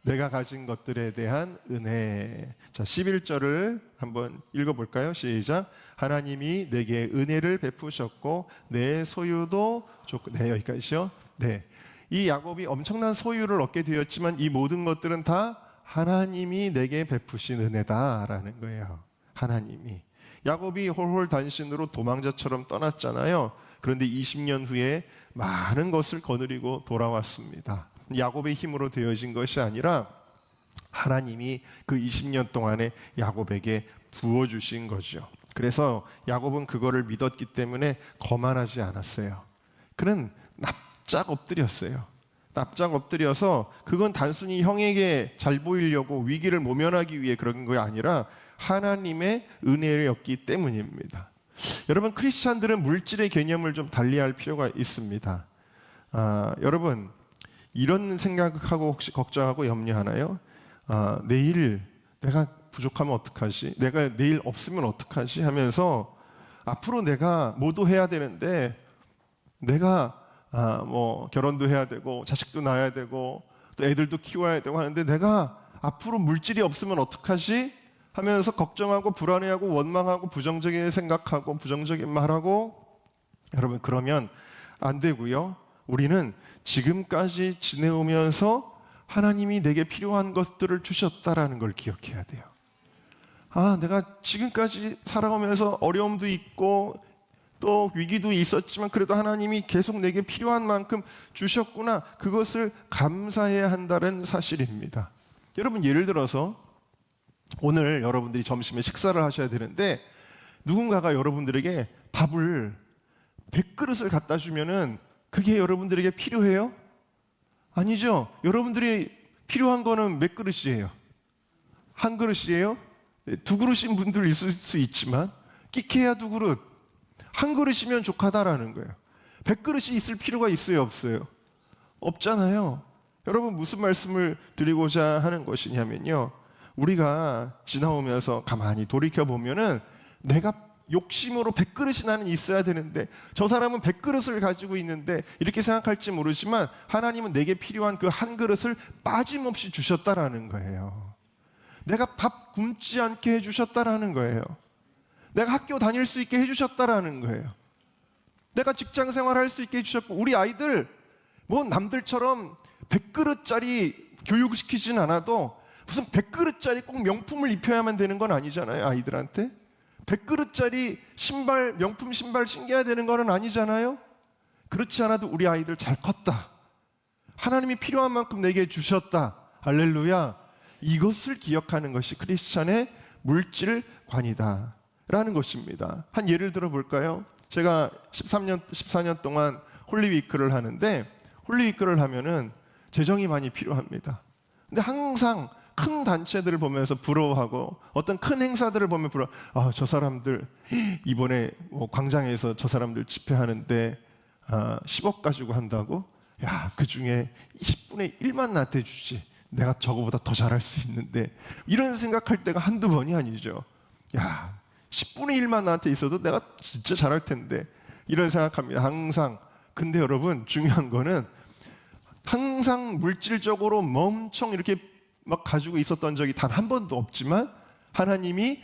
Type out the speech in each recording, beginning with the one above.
내가 가진 것들에 대한 은혜. 자, 11절을 한번 읽어볼까요? 시작. 하나님이 내게 은혜를 베푸셨고 내 소유도 좋고. 네, 여기까지요. 네, 이 야곱이 엄청난 소유를 얻게 되었지만 이 모든 것들은 다 하나님이 내게 베푸신 은혜다라는 거예요. 하나님이. 야곱이 홀홀단신으로 도망자처럼 떠났잖아요. 그런데 20년 후에 많은 것을 거느리고 돌아왔습니다. 야곱의 힘으로 되어진 것이 아니라 하나님이 그 20년 동안에 야곱에게 부어주신 거죠. 그래서 야곱은 그거를 믿었기 때문에 거만하지 않았어요. 그는 납작 엎드렸어요. 납작 엎드려서 그건 단순히 형에게 잘 보이려고 위기를 모면하기 위해 그런 게 아니라 하나님의 은혜였기 때문입니다. 여러분, 크리스찬들은 물질의 개념을 좀 달리할 필요가 있습니다. 여러분, 이런 생각하고 혹시 걱정하고 염려하나요? 내일 내가 부족하면 어떡하지? 내가 내일 없으면 어떡하지? 하면서 앞으로 내가 뭐도 해야 되는데 내가 뭐 결혼도 해야 되고 자식도 낳아야 되고 또 애들도 키워야 되고 하는데 내가 앞으로 물질이 없으면 어떡하지? 하면서 걱정하고 불안해하고 원망하고 부정적인 생각하고 부정적인 말하고, 여러분, 그러면 안 되고요. 우리는 지금까지 지내오면서 하나님이 내게 필요한 것들을 주셨다라는 걸 기억해야 돼요. 내가 지금까지 살아오면서 어려움도 있고 또 위기도 있었지만 그래도 하나님이 계속 내게 필요한 만큼 주셨구나. 그것을 감사해야 한다는 사실입니다. 여러분, 예를 들어서 오늘 여러분들이 점심에 식사를 하셔야 되는데 누군가가 여러분들에게 밥을 100그릇을 갖다 주면은 그게 여러분들에게 필요해요? 아니죠. 여러분들이 필요한 거는 몇 그릇이에요? 한 그릇이에요? 두 그릇인 분들 있을 수 있지만 끼케야 두 그릇, 한 그릇이면 족하다라는 거예요. 100그릇이 있을 필요가 있어요, 없어요? 없잖아요. 여러분, 무슨 말씀을 드리고자 하는 것이냐면요, 우리가 지나오면서 가만히 돌이켜보면은 내가 욕심으로 100그릇이 나는 있어야 되는데 저 사람은 100그릇을 가지고 있는데 이렇게 생각할지 모르지만 하나님은 내게 필요한 그 한 그릇을 빠짐없이 주셨다라는 거예요. 내가 밥 굶지 않게 해주셨다라는 거예요. 내가 학교 다닐 수 있게 해주셨다라는 거예요. 내가 직장 생활할 수 있게 해주셨고, 우리 아이들 뭐 남들처럼 100그릇짜리 교육시키진 않아도 무슨 100그릇짜리 꼭 명품을 입혀야만 되는 건 아니잖아요. 아이들한테 100그릇짜리 신발, 명품 신발 신겨야 되는 건 아니잖아요. 그렇지 않아도 우리 아이들 잘 컸다, 하나님이 필요한 만큼 내게 주셨다, 할렐루야. 이것을 기억하는 것이 크리스찬의 물질관이다 라는 것입니다. 한 예를 들어 볼까요? 제가 14년 동안 홀리위크를 하는데, 홀리위크를 하면은 재정이 많이 필요합니다. 근데 항상 큰 단체들을 보면서 부러워하고 어떤 큰 행사들을 보면 저 사람들 이번에 뭐 광장에서 저 사람들 집회하는데 10억 가지고 한다고? 야, 그 중에 10분의 1만 나한테 주지, 내가 저거보다 더 잘할 수 있는데. 이런 생각할 때가 한두 번이 아니죠. 야, 10분의 1만 나한테 있어도 내가 진짜 잘할 텐데, 이런 생각합니다, 항상. 근데 여러분, 중요한 거는 항상 물질적으로 엄청 이렇게 막 가지고 있었던 적이 단 한 번도 없지만 하나님이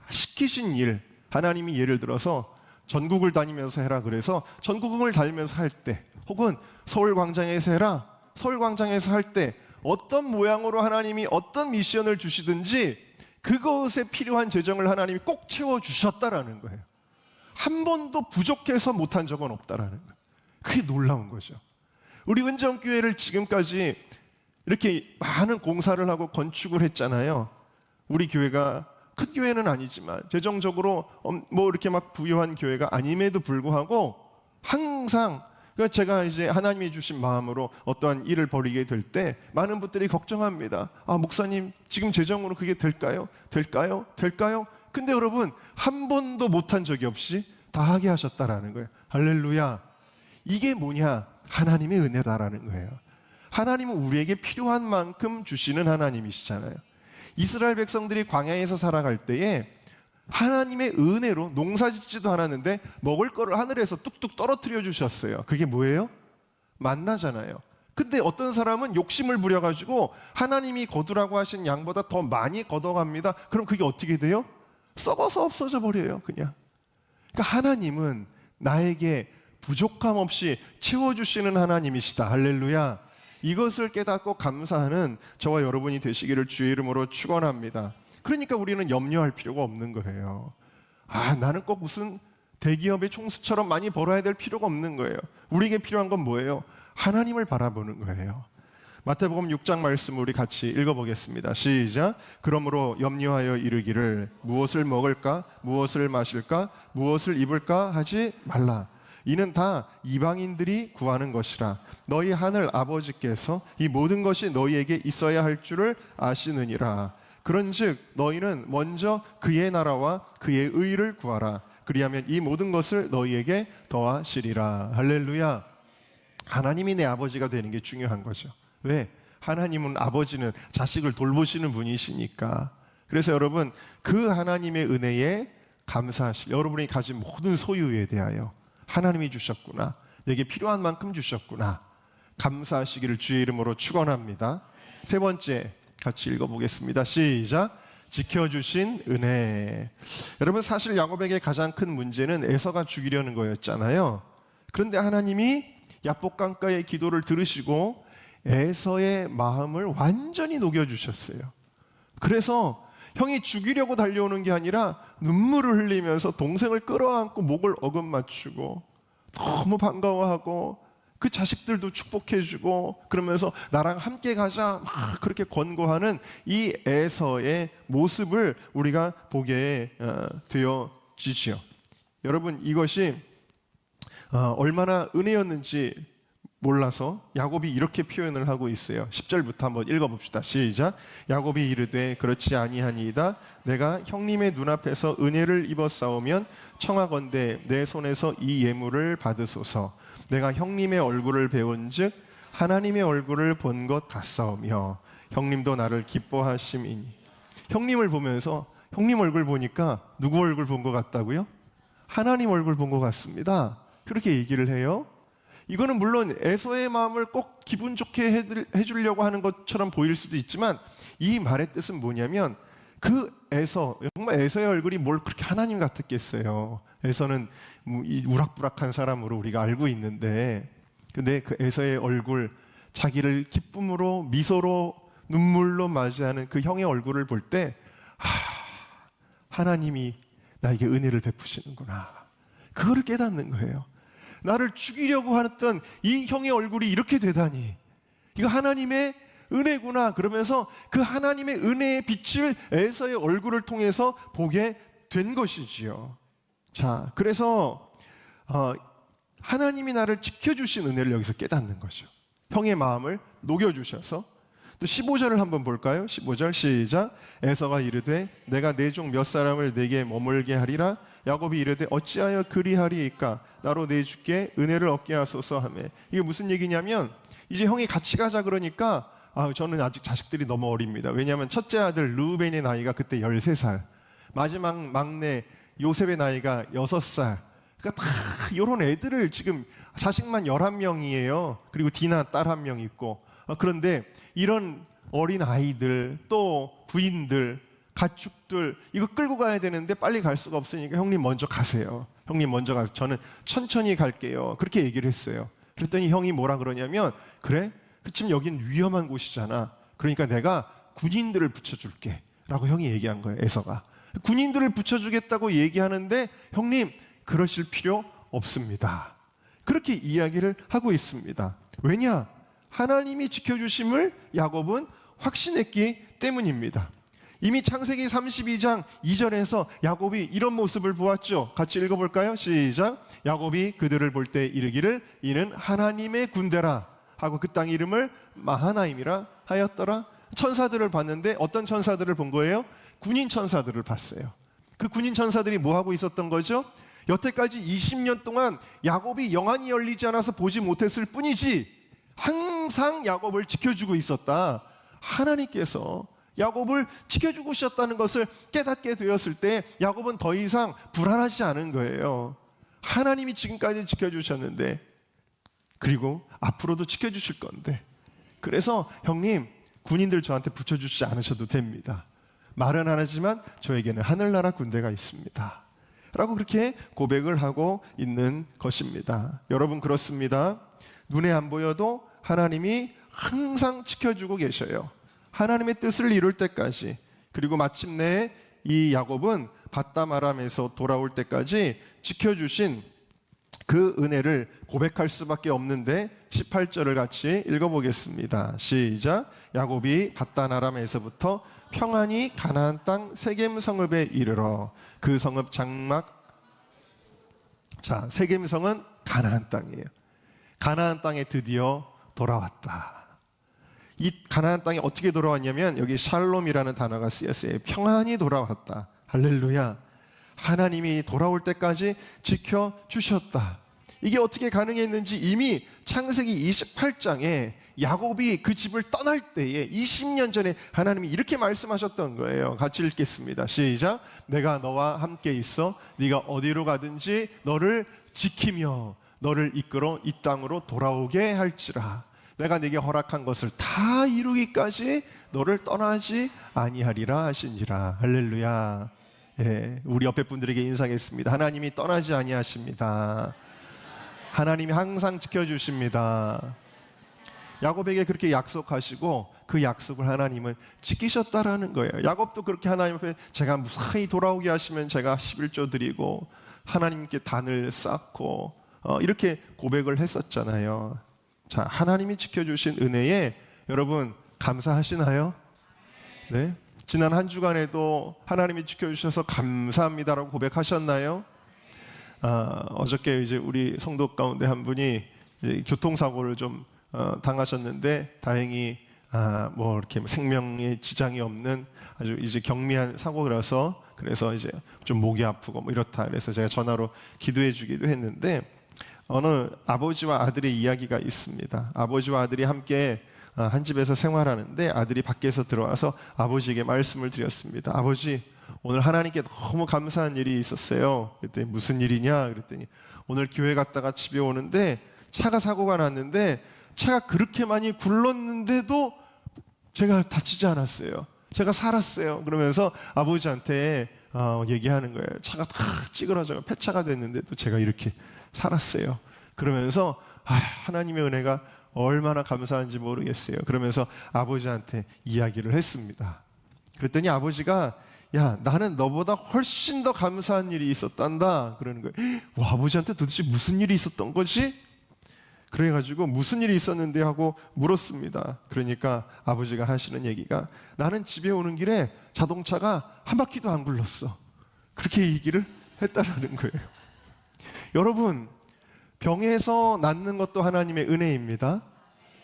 시키신 일, 하나님이 예를 들어서 전국을 다니면서 해라 그래서 전국을 다니면서 할 때, 혹은 서울 광장에서 해라, 서울 광장에서 할 때 어떤 모양으로 하나님이 어떤 미션을 주시든지 그것에 필요한 재정을 하나님이 꼭 채워주셨다라는 거예요. 한 번도 부족해서 못한 적은 없다라는 거예요. 그게 놀라운 거죠. 우리 은정교회를 지금까지 이렇게 많은 공사를 하고 건축을 했잖아요. 우리 교회가 큰 교회는 아니지만 재정적으로 뭐 이렇게 막 부유한 교회가 아님에도 불구하고 항상, 그러니까 제가 이제 하나님이 주신 마음으로 어떠한 일을 벌이게 될 때 많은 분들이 걱정합니다. 목사님, 지금 재정으로 그게 될까요? 될까요? 될까요? 근데 여러분, 한 번도 못한 적이 없이 다 하게 하셨다라는 거예요. 할렐루야. 이게 뭐냐? 하나님의 은혜다라는 거예요. 하나님은 우리에게 필요한 만큼 주시는 하나님이시잖아요. 이스라엘 백성들이 광야에서 살아갈 때에 하나님의 은혜로 농사 짓지도 않았는데 먹을 거를 하늘에서 뚝뚝 떨어뜨려 주셨어요. 그게 뭐예요? 만나잖아요. 근데 어떤 사람은 욕심을 부려가지고 하나님이 거두라고 하신 양보다 더 많이 걷어갑니다. 그럼 그게 어떻게 돼요? 썩어서 없어져 버려요, 그냥. 그러니까 하나님은 나에게 부족함 없이 채워주시는 하나님이시다. 할렐루야. 이것을 깨닫고 감사하는 저와 여러분이 되시기를 주의 이름으로 축원합니다. 그러니까 우리는 염려할 필요가 없는 거예요. 나는 꼭 무슨 대기업의 총수처럼 많이 벌어야 될 필요가 없는 거예요. 우리에게 필요한 건 뭐예요? 하나님을 바라보는 거예요. 마태복음 6장 말씀 우리 같이 읽어보겠습니다. 시작. 그러므로 염려하여 이르기를 무엇을 먹을까, 무엇을 마실까, 무엇을 입을까 하지 말라. 이는 다 이방인들이 구하는 것이라. 너희 하늘 아버지께서 이 모든 것이 너희에게 있어야 할 줄을 아시느니라. 그런즉 너희는 먼저 그의 나라와 그의 의를 구하라. 그리하면 이 모든 것을 너희에게 더하시리라. 할렐루야. 하나님이 내 아버지가 되는 게 중요한 거죠. 왜? 하나님은, 아버지는 자식을 돌보시는 분이시니까. 그래서 여러분, 그 하나님의 은혜에 감사하실, 여러분이 가진 모든 소유에 대하여 하나님이 주셨구나, 내게 필요한 만큼 주셨구나, 감사하시기를 주의 이름으로 축원합니다. 세 번째 같이 읽어보겠습니다. 시작. 지켜주신 은혜. 여러분, 사실 야곱에게 가장 큰 문제는 에서가 죽이려는 거였잖아요. 그런데 하나님이 야복강가의 기도를 들으시고 에서의 마음을 완전히 녹여주셨어요. 그래서 형이 죽이려고 달려오는 게 아니라 눈물을 흘리면서 동생을 끌어안고 목을 어긋맞추고 너무 반가워하고 그 자식들도 축복해주고 그러면서 나랑 함께 가자 막 그렇게 권고하는 이 에서의 모습을 우리가 보게 되어지지요. 여러분, 이것이 얼마나 은혜였는지 몰라서 야곱이 이렇게 표현을 하고 있어요. 10절부터 한번 읽어봅시다. 시작. 야곱이 이르되 그렇지 아니하니이다. 내가 형님의 눈앞에서 은혜를 입었사오면 청하건대 내 손에서 이 예물을 받으소서. 내가 형님의 얼굴을 배운즉 하나님의 얼굴을 본 것 같사오며 형님도 나를 기뻐하심이니. 형님을 보면서, 형님 얼굴 보니까 누구 얼굴 본 것 같다고요? 하나님 얼굴 본 것 같습니다. 그렇게 얘기를 해요. 이거는 물론 에서의 마음을 꼭 기분 좋게 해주려고 하는 것처럼 보일 수도 있지만 이 말의 뜻은 뭐냐면, 그 에서, 정말 에서의 얼굴이 뭘 그렇게 하나님 같았겠어요. 에서는 우락부락한 사람으로 우리가 알고 있는데, 근데 그 에서의 얼굴, 자기를 기쁨으로, 미소로, 눈물로 맞이하는 그 형의 얼굴을 볼 때 하나님이 나에게 은혜를 베푸시는구나, 그거를 깨닫는 거예요. 나를 죽이려고 했던 이 형의 얼굴이 이렇게 되다니, 이거 하나님의 은혜구나, 그러면서 그 하나님의 은혜의 빛을 에서의 얼굴을 통해서 보게 된 것이지요. 자, 그래서 하나님이 나를 지켜주신 은혜를 여기서 깨닫는 거죠. 형의 마음을 녹여주셔서. 또 15절을 한번 볼까요? 15절 시작. 에서가 이르되 내가 내 종 몇 사람을 내게 머물게 하리라. 야곱이 이르되 어찌하여 그리하리이까. 나로 내 주께 은혜를 얻게 하소서 하며. 이게 무슨 얘기냐면, 이제 형이 같이 가자 그러니까 저는 아직 자식들이 너무 어립니다. 왜냐하면 첫째 아들 르우벤의 나이가 그때 13살, 마지막 막내 요셉의 나이가 6살. 그러니까 다 이런 애들을, 지금 자식만 11명이에요. 그리고 디나 딸 1명 있고. 그런데 이런 어린 아이들, 또 부인들, 가축들, 이거 끌고 가야 되는데 빨리 갈 수가 없으니까 형님 먼저 가세요. 형님 먼저 가서 저는 천천히 갈게요. 그렇게 얘기를 했어요. 그랬더니 형이 뭐라 그러냐면, 그래? 그치만 여긴 위험한 곳이잖아. 그러니까 내가 군인들을 붙여줄게 라고 형이 얘기한 거예요. 에서가 군인들을 붙여주겠다고 얘기하는데, 형님 그러실 필요 없습니다. 그렇게 이야기를 하고 있습니다. 왜냐? 하나님이 지켜주심을 야곱은 확신했기 때문입니다. 이미 창세기 32장 2절에서 야곱이 이런 모습을 보았죠. 같이 읽어볼까요? 시작. 야곱이 그들을 볼 때 이르기를 이는 하나님의 군대라 하고 그 땅 이름을 마하나임이라 하였더라. 천사들을 봤는데 어떤 천사들을 본 거예요? 군인 천사들을 봤어요. 그 군인 천사들이 뭐 하고 있었던 거죠? 여태까지 20년 동안 야곱이 영안이 열리지 않아서 보지 못했을 뿐이지 항상 야곱을 지켜주고 있었다. 하나님께서 야곱을 지켜주고 있었다는 것을 깨닫게 되었을 때 야곱은 더 이상 불안하지 않은 거예요. 하나님이 지금까지 지켜주셨는데 그리고 앞으로도 지켜주실 건데, 그래서 형님, 군인들 저한테 붙여주지 않으셔도 됩니다. 말은 안 하지만 저에게는 하늘나라 군대가 있습니다 라고 그렇게 고백을 하고 있는 것입니다. 여러분, 그렇습니다. 눈에 안 보여도 하나님이 항상 지켜주고 계셔요. 하나님의 뜻을 이룰 때까지. 그리고 마침내 이 야곱은 바담 아람에서 돌아올 때까지 지켜주신 그 은혜를 고백할 수밖에 없는데 18절을 같이 읽어보겠습니다. 시작. 야곱이 바단 아람에서부터 평안히 가나안 땅 세겜 성읍에 이르러 그 성읍 장막. 자, 세겜 성은 가나안 땅이에요. 가나안 땅에 드디어 돌아왔다. 이 가나안 땅에 어떻게 돌아왔냐면 여기 샬롬이라는 단어가 쓰였어요. 평안히 돌아왔다. 할렐루야. 하나님이 돌아올 때까지 지켜주셨다. 이게 어떻게 가능했는지 이미 창세기 28장에 야곱이 그 집을 떠날 때에 20년 전에 하나님이 이렇게 말씀하셨던 거예요. 같이 읽겠습니다. 시작. 내가 너와 함께 있어 네가 어디로 가든지 너를 지키며 너를 이끌어 이 땅으로 돌아오게 할지라. 내가 네게 허락한 것을 다 이루기까지 너를 떠나지 아니하리라 하시니라. 할렐루야. 예, 우리 옆에 분들에게 인사하겠습니다. 하나님이 떠나지 아니하십니다. 하나님이 항상 지켜주십니다. 야곱에게 그렇게 약속하시고 그 약속을 하나님은 지키셨다라는 거예요. 야곱도 그렇게 하나님 앞에 제가 무사히 돌아오게 하시면 제가 11조 드리고 하나님께 단을 쌓고 이렇게 고백을 했었잖아요. 자, 하나님이 지켜주신 은혜에 여러분 감사하시나요? 네. 지난 한 주간에도 하나님이 지켜주셔서 감사합니다라고 고백하셨나요? 어저께 이제 우리 성도 가운데 한 분이 이제 교통사고를 좀 당하셨는데 다행히 뭐 이렇게 생명에 지장이 없는 아주 이제 경미한 사고라서 그래서 이제 좀 목이 아프고 뭐 이렇다. 그래서 제가 전화로 기도해주기도 했는데 어느 아버지와 아들의 이야기가 있습니다. 아버지와 아들이 함께 한 집에서 생활하는데 아들이 밖에서 들어와서 아버지에게 말씀을 드렸습니다. 아버지, 오늘 하나님께 너무 감사한 일이 있었어요. 그랬더니 무슨 일이냐? 그랬더니 오늘 교회 갔다가 집에 오는데 차가 사고가 났는데 차가 그렇게 많이 굴렀는데도 제가 다치지 않았어요. 제가 살았어요. 그러면서 아버지한테 얘기하는 거예요. 차가 다 찌그러져 폐차가 됐는데도 제가 이렇게 살았어요. 그러면서 하나님의 은혜가 얼마나 감사한지 모르겠어요. 그러면서 아버지한테 이야기를 했습니다. 그랬더니 아버지가 야, 나는 너보다 훨씬 더 감사한 일이 있었단다 그러는 거예요. 와, 아버지한테 도대체 무슨 일이 있었던 거지? 그래가지고 무슨 일이 있었는데 하고 물었습니다. 그러니까 아버지가 하시는 얘기가 나는 집에 오는 길에 자동차가 한 바퀴도 안 굴렀어. 그렇게 얘기를 했다라는 거예요. 여러분, 병에서 낫는 것도 하나님의 은혜입니다.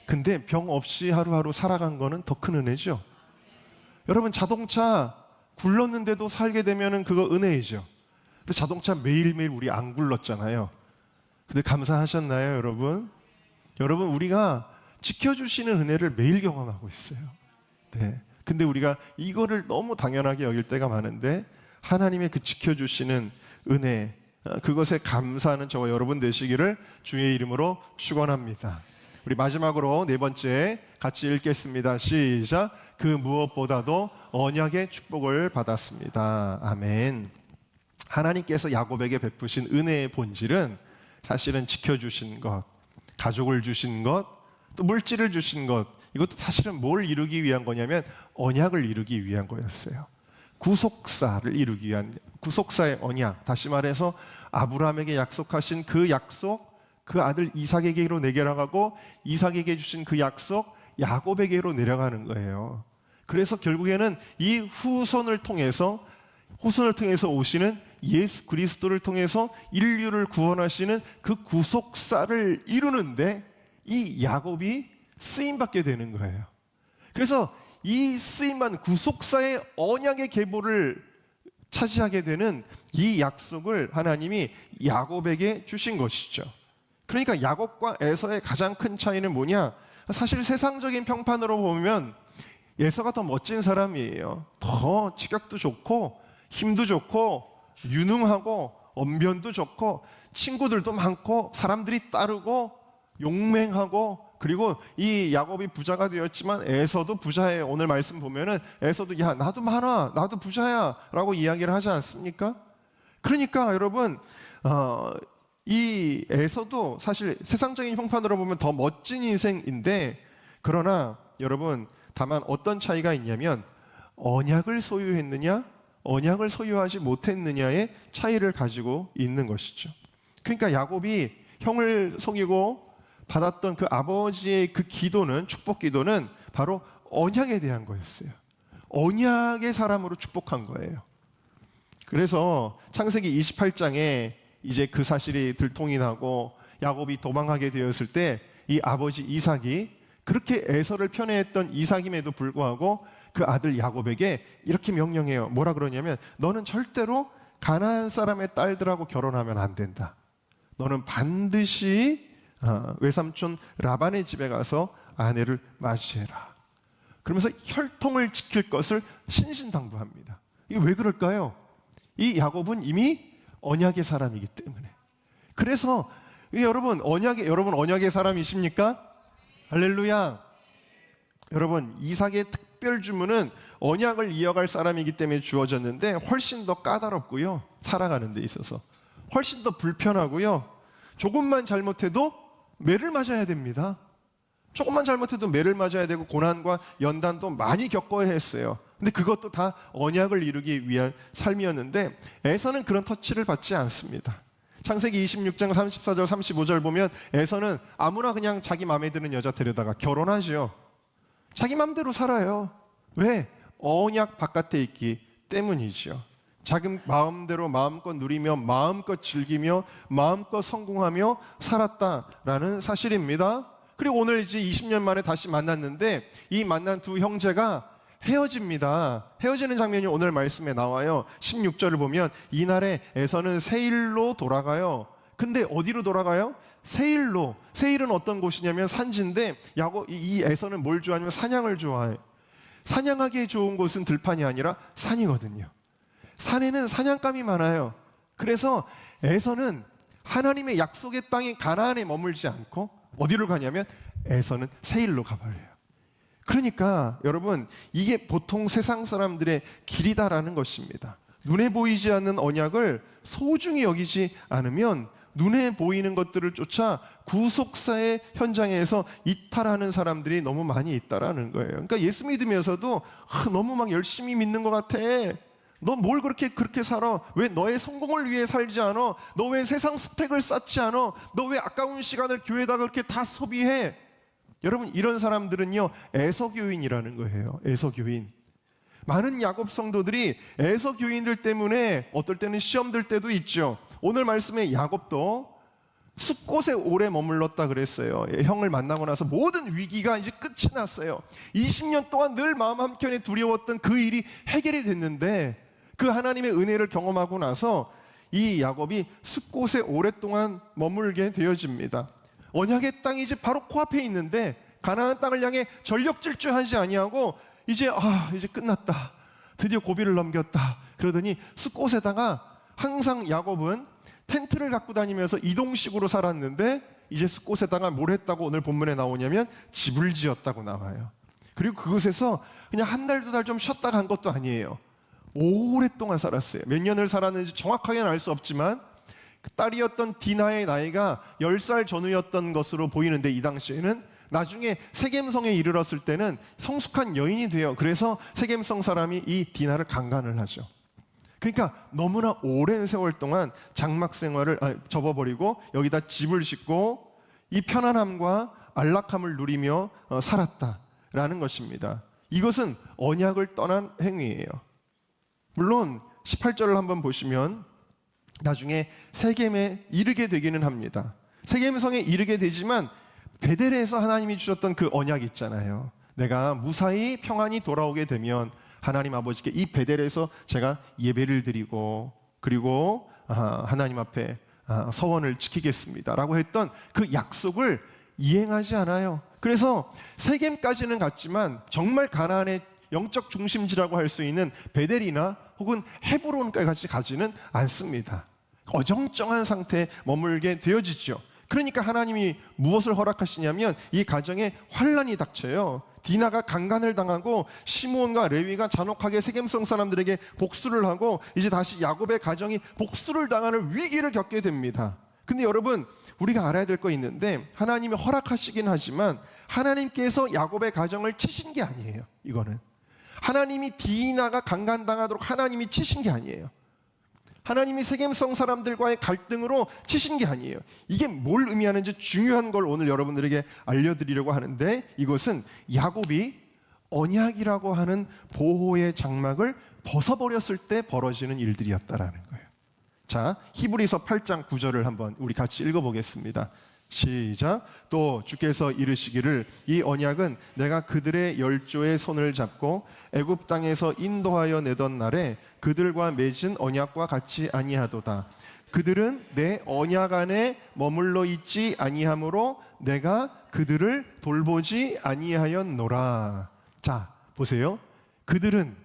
근데 병 없이 하루하루 살아간 거는 더 큰 은혜죠. 여러분, 자동차 굴렀는데도 살게 되면은 그거 은혜이죠. 근데 자동차 매일매일 우리 안 굴렀잖아요. 근데 감사하셨나요, 여러분? 여러분, 우리가 지켜주시는 은혜를 매일 경험하고 있어요. 네. 근데 우리가 이거를 너무 당연하게 여길 때가 많은데 하나님의 그 지켜주시는 은혜, 그것에 감사하는 저와 여러분 되시기를 주의 이름으로 축원합니다. 우리 마지막으로 네 번째 같이 읽겠습니다. 시작. 그 무엇보다도 언약의 축복을 받았습니다. 아멘. 하나님께서 야곱에게 베푸신 은혜의 본질은 사실은 지켜주신 것, 가족을 주신 것, 또 물질을 주신 것, 이것도 사실은 뭘 이루기 위한 거냐면 언약을 이루기 위한 거였어요. 구속사를 이루기 위한 구속사의 언약, 다시 말해서 아브라함에게 약속하신 그 약속, 그 아들 이삭에게로 내려가고 이삭에게 주신 그 약속 야곱에게로 내려가는 거예요. 그래서 결국에는 이 후손을 통해서 오시는 예수 그리스도를 통해서 인류를 구원하시는 그 구속사를 이루는데 이 야곱이 쓰임받게 되는 거예요. 그래서 이 쓰임받는 구속사의 언약의 계보를 차지하게 되는 이 약속을 하나님이 야곱에게 주신 것이죠. 그러니까 야곱과 에서의 가장 큰 차이는 뭐냐? 사실 세상적인 평판으로 보면 에서가 더 멋진 사람이에요. 더 체격도 좋고 힘도 좋고 유능하고 언변도 좋고 친구들도 많고 사람들이 따르고 용맹하고, 그리고 이 야곱이 부자가 되었지만 에서도 부자예요. 오늘 말씀 보면은 에서도 야 나도 많아, 나도 부자야라고 이야기를 하지 않습니까? 그러니까 여러분 이 에서도 사실 세상적인 형편으로 보면 더 멋진 인생인데, 그러나 여러분 다만 어떤 차이가 있냐면 언약을 소유했느냐 언약을 소유하지 못했느냐의 차이를 가지고 있는 것이죠. 그러니까 야곱이 형을 속이고 받았던 그 아버지의 그 기도는, 축복 기도는 바로 언약에 대한 거였어요. 언약의 사람으로 축복한 거예요. 그래서 창세기 28장에 이제 그 사실이 들통이 나고 야곱이 도망하게 되었을 때 이 아버지 이삭이 그렇게 에서를 편애했던 이삭임에도 불구하고 그 아들 야곱에게 이렇게 명령해요. 뭐라 그러냐면 너는 절대로 가나안 사람의 딸들하고 결혼하면 안 된다. 너는 반드시 외삼촌 라반의 집에 가서 아내를 맞이해라. 그러면서 혈통을 지킬 것을 신신당부합니다. 이게 왜 그럴까요? 이 야곱은 이미 언약의 사람이기 때문에. 그래서 여러분 언약의 사람이십니까? 할렐루야. 여러분 이삭의 특별 주문은 언약을 이어갈 사람이기 때문에 주어졌는데 훨씬 더 까다롭고요, 살아가는 데 있어서 훨씬 더 불편하고요, 조금만 잘못해도 매를 맞아야 됩니다. 조금만 잘못해도 매를 맞아야 되고 고난과 연단도 많이 겪어야 했어요. 근데 그것도 다 언약을 이루기 위한 삶이었는데 에서는 그런 터치를 받지 않습니다. 창세기 26장 34절 35절 보면 에서는 아무나 그냥 자기 마음에 드는 여자 데려다가 결혼하죠. 자기 마음대로 살아요. 왜? 언약 바깥에 있기 때문이죠. 자기 마음대로 마음껏 누리며 마음껏 즐기며 마음껏 성공하며 살았다라는 사실입니다. 그리고 오늘 이제 20년 만에 다시 만났는데 이 만난 두 형제가 헤어집니다. 헤어지는 장면이 오늘 말씀에 나와요. 16절을 보면 이날에 에서는 세일로 돌아가요. 근데 어디로 돌아가요? 세일로. 세일은 어떤 곳이냐면 산지인데 이 에서는 뭘 좋아하냐면 사냥을 좋아해요. 사냥하기에 좋은 곳은 들판이 아니라 산이거든요. 산에는 사냥감이 많아요. 그래서 에서는 하나님의 약속의 땅인 가나안에 머물지 않고 어디로 가냐면 에서는 세일로 가버려요. 그러니까 여러분 이게 보통 세상 사람들의 길이다라는 것입니다. 눈에 보이지 않는 언약을 소중히 여기지 않으면 눈에 보이는 것들을 쫓아 구속사의 현장에서 이탈하는 사람들이 너무 많이 있다라는 거예요. 그러니까 예수 믿으면서도 너무 막 열심히 믿는 것 같아. 너 뭘 그렇게 살아? 왜 너의 성공을 위해 살지 않아? 너 왜 세상 스펙을 쌓지 않아? 너 왜 아까운 시간을 교회에다 그렇게 다 소비해? 여러분 이런 사람들은요 에서교인이라는 거예요. 에서교인. 많은 야곱 성도들이 에서교인들 때문에 어떨 때는 시험 들 때도 있죠. 오늘 말씀에 야곱도 숲곳에 오래 머물렀다 그랬어요. 형을 만나고 나서 모든 위기가 이제 끝이 났어요. 20년 동안 늘 마음 한켠에 두려웠던 그 일이 해결이 됐는데 그 하나님의 은혜를 경험하고 나서 이 야곱이 숲곳에 오랫동안 머물게 되어집니다. 언약의 땅이 이제 바로 코앞에 있는데 가나안 땅을 향해 전력 질주하지 아니하고 이제 끝났다. 드디어 고비를 넘겼다. 그러더니 숲곳에다가 항상 야곱은 텐트를 갖고 다니면서 이동식으로 살았는데 이제 숲곳에다가 뭘 했다고 오늘 본문에 나오냐면 집을 지었다고 나와요. 그리고 그곳에서 그냥 한 달, 두 달 좀 쉬었다 간 것도 아니에요. 오랫동안 살았어요. 몇 년을 살았는지 정확하게는 알 수 없지만 딸이었던 디나의 나이가 10살 전후였던 것으로 보이는데 이 당시에는 나중에 세겜성에 이르렀을 때는 성숙한 여인이 돼요. 그래서 세겜성 사람이 이 디나를 강간을 하죠. 그러니까 너무나 오랜 세월 동안 장막 생활을 접어버리고 여기다 집을 짓고 이 편안함과 안락함을 누리며 살았다라는 것입니다. 이것은 언약을 떠난 행위예요. 물론 18절을 한번 보시면 나중에 세겜에 이르게 되기는 합니다. 세겜성에 이르게 되지만 베델에서 하나님이 주셨던 그 언약이 있잖아요. 내가 무사히 평안히 돌아오게 되면 하나님 아버지께 이 베델에서 제가 예배를 드리고 그리고 하나님 앞에 서원을 지키겠습니다 라고 했던 그 약속을 이행하지 않아요. 그래서 세겜까지는 갔지만 정말 가나안의 영적 중심지라고 할 수 있는 베델이나 혹은 헤브론까지 가지는 않습니다. 어정쩡한 상태에 머물게 되어지죠. 그러니까 하나님이 무엇을 허락하시냐면 이 가정에 환란이 닥쳐요. 디나가 강간을 당하고 시므온과 레위가 잔혹하게 세겜성 사람들에게 복수를 하고 이제 다시 야곱의 가정이 복수를 당하는 위기를 겪게 됩니다. 근데 여러분, 우리가 알아야 될 거 있는데 하나님이 허락하시긴 하지만 하나님께서 야곱의 가정을 치신 게 아니에요. 이거는 하나님이 디나가 강간당하도록 하나님이 치신 게 아니에요. 하나님이 세겜성 사람들과의 갈등으로 치신 게 아니에요. 이게 뭘 의미하는지 중요한 걸 오늘 여러분들에게 알려드리려고 하는데, 이것은 야곱이 언약이라고 하는 보호의 장막을 벗어버렸을 때 벌어지는 일들이었다라는 거예요. 자, 히브리서 8장 9절을 한번 우리 같이 읽어보겠습니다. 시작. 또 주께서 이르시기를 이 언약은 내가 그들의 열조의 손을 잡고 애굽 땅에서 인도하여 내던 날에 그들과 맺은 언약과 같이 아니하도다. 그들은 내 언약 안에 머물러 있지 아니하므로 내가 그들을 돌보지 아니하였노라. 자, 보세요. 그들은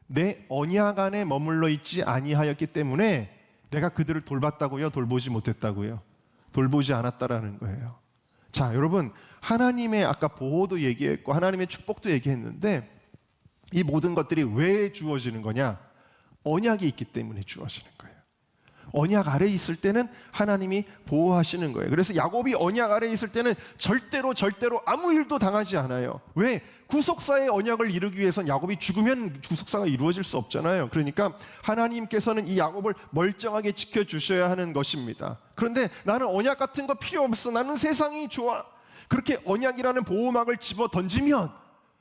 내 언약 안에 머물러 있지 아니하였기 때문에 내가 그들을 돌봤다고요? 돌보지 못했다고요? 돌보지 않았다라는 거예요. 자, 여러분, 하나님의 아까 보호도 얘기했고 하나님의 축복도 얘기했는데 이 모든 것들이 왜 주어지는 거냐? 언약이 있기 때문에 주어지는 거예요. 언약 아래에 있을 때는 하나님이 보호하시는 거예요. 그래서 야곱이 언약 아래에 있을 때는 절대로 아무 일도 당하지 않아요. 왜? 구속사의 언약을 이루기 위해선 야곱이 죽으면 구속사가 이루어질 수 없잖아요. 그러니까 하나님께서는 이 야곱을 멀쩡하게 지켜주셔야 하는 것입니다. 그런데 나는 언약 같은 거 필요 없어. 나는 세상이 좋아. 그렇게 언약이라는 보호막을 집어 던지면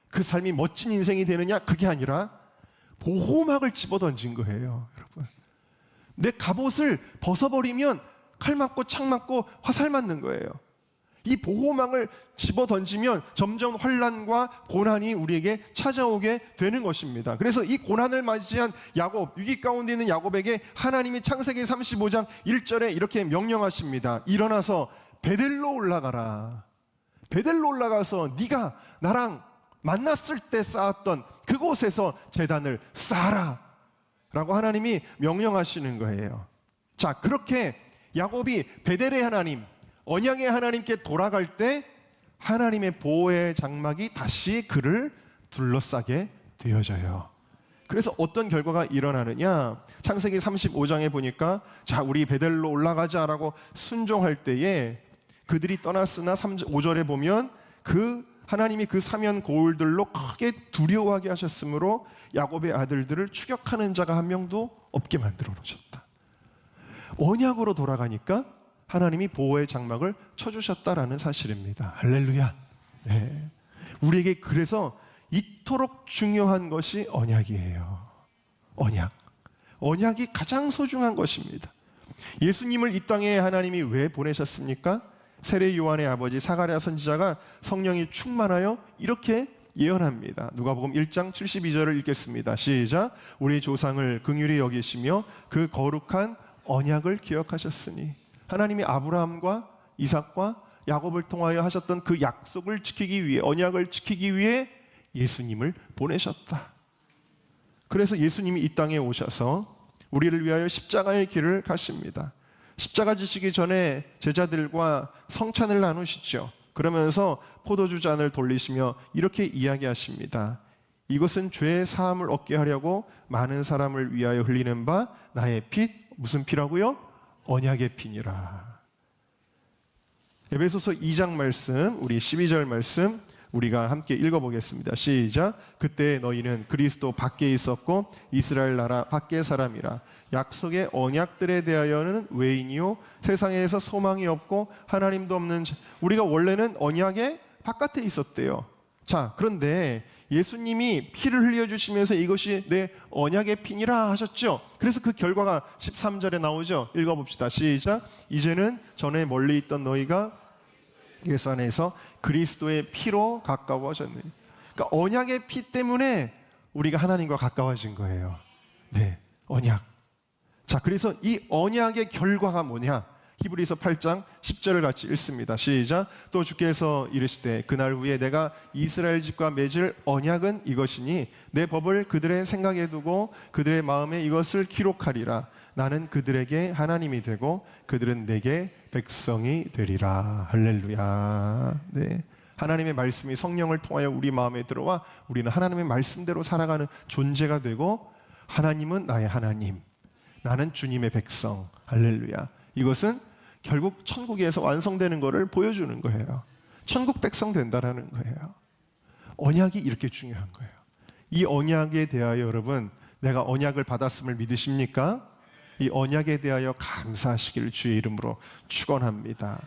그 삶이 멋진 인생이 되느냐? 그게 아니라 보호막을 집어 던진 거예요, 여러분. 내 갑옷을 벗어버리면 칼 맞고 창 맞고 화살 맞는 거예요. 이 보호막을 집어 던지면 점점 환난과 고난이 우리에게 찾아오게 되는 것입니다. 그래서 이 고난을 맞이한 야곱, 위기 가운데 있는 야곱에게 하나님이 창세기 35장 1절에 이렇게 명령하십니다. 일어나서 베델로 올라가라. 베델로 올라가서 네가 나랑 만났을 때 쌓았던 그곳에서 제단을 쌓아라 라고 하나님이 명령하시는 거예요. 자, 그렇게 야곱이 베델의 하나님, 언약의 하나님께 돌아갈 때 하나님의 보호의 장막이 다시 그를 둘러싸게 되어져요. 그래서 어떤 결과가 일어나느냐? 창세기 35장에 보니까 자, 우리 베델로 올라가자라고 순종할 때에 그들이 떠났으나 5절에 보면 하나님이 그 사면 고울들로 크게 두려워하게 하셨으므로 야곱의 아들들을 추격하는 자가 한 명도 없게 만들어 놓으셨다. 언약으로 돌아가니까 하나님이 보호의 장막을 쳐주셨다라는 사실입니다. 할렐루야. 네. 우리에게 그래서 이토록 중요한 것이 언약이에요. 언약이 가장 소중한 것입니다. 예수님을 이 땅에 하나님이 왜 보내셨습니까? 세례 요한의 아버지 사가랴 선지자가 성령이 충만하여 이렇게 예언합니다. 누가복음 1장 72절을 읽겠습니다. 시작. 우리 조상을 긍휼히 여기시며 그 거룩한 언약을 기억하셨으니. 하나님이 아브라함과 이삭과 야곱을 통하여 하셨던 그 약속을 지키기 위해, 언약을 지키기 위해 예수님을 보내셨다. 그래서 예수님이 이 땅에 오셔서 우리를 위하여 십자가의 길을 가십니다. 십자가 지시기 전에 제자들과 성찬을 나누시죠. 그러면서 포도주 잔을 돌리시며 이렇게 이야기하십니다. 이것은 죄의 사함을 얻게 하려고 많은 사람을 위하여 흘리는 바 나의 피, 무슨 피라고요? 언약의 피니라. 에베소서 2장 말씀, 우리 12절 말씀 우리가 함께 읽어보겠습니다. 시작. 그때 너희는 그리스도 밖에 있었고 이스라엘 나라 밖의 사람이라. 약속의 언약들에 대하여는 외인이요 세상에서 소망이 없고 하나님도 없는 우리가 원래는 언약의 바깥에 있었대요. 자, 그런데 예수님이 피를 흘려주시면서 이것이 내 언약의 피니라 하셨죠. 그래서 그 결과가 13절에 나오죠. 읽어봅시다. 시작. 이제는 전에 멀리 있던 너희가 예수 안에서 그리스도의 피로 가까워졌느니. 그러니까 언약의 피 때문에 우리가 하나님과 가까워진 거예요. 네, 언약. 자, 그래서 이 언약의 결과가 뭐냐? 히브리서 8장 10절을 같이 읽습니다. 시작. 또 주께서 이르시되 그날 후에 내가 이스라엘 집과 맺을 언약은 이것이니 내 법을 그들의 생각에 두고 그들의 마음에 이것을 기록하리라. 나는 그들에게 하나님이 되고 그들은 내게 백성이 되리라. 할렐루야. 네. 하나님의 말씀이 성령을 통하여 우리 마음에 들어와 우리는 하나님의 말씀대로 살아가는 존재가 되고 하나님은 나의 하나님, 나는 주님의 백성. 할렐루야. 이것은 결국 천국에서 완성되는 것을 보여주는 거예요. 천국 백성 된다라는 거예요. 언약이 이렇게 중요한 거예요. 이 언약에 대하여 여러분, 내가 언약을 받았음을 믿으십니까? 이 언약에 대하여 감사하시기를 주의 이름으로 축원합니다.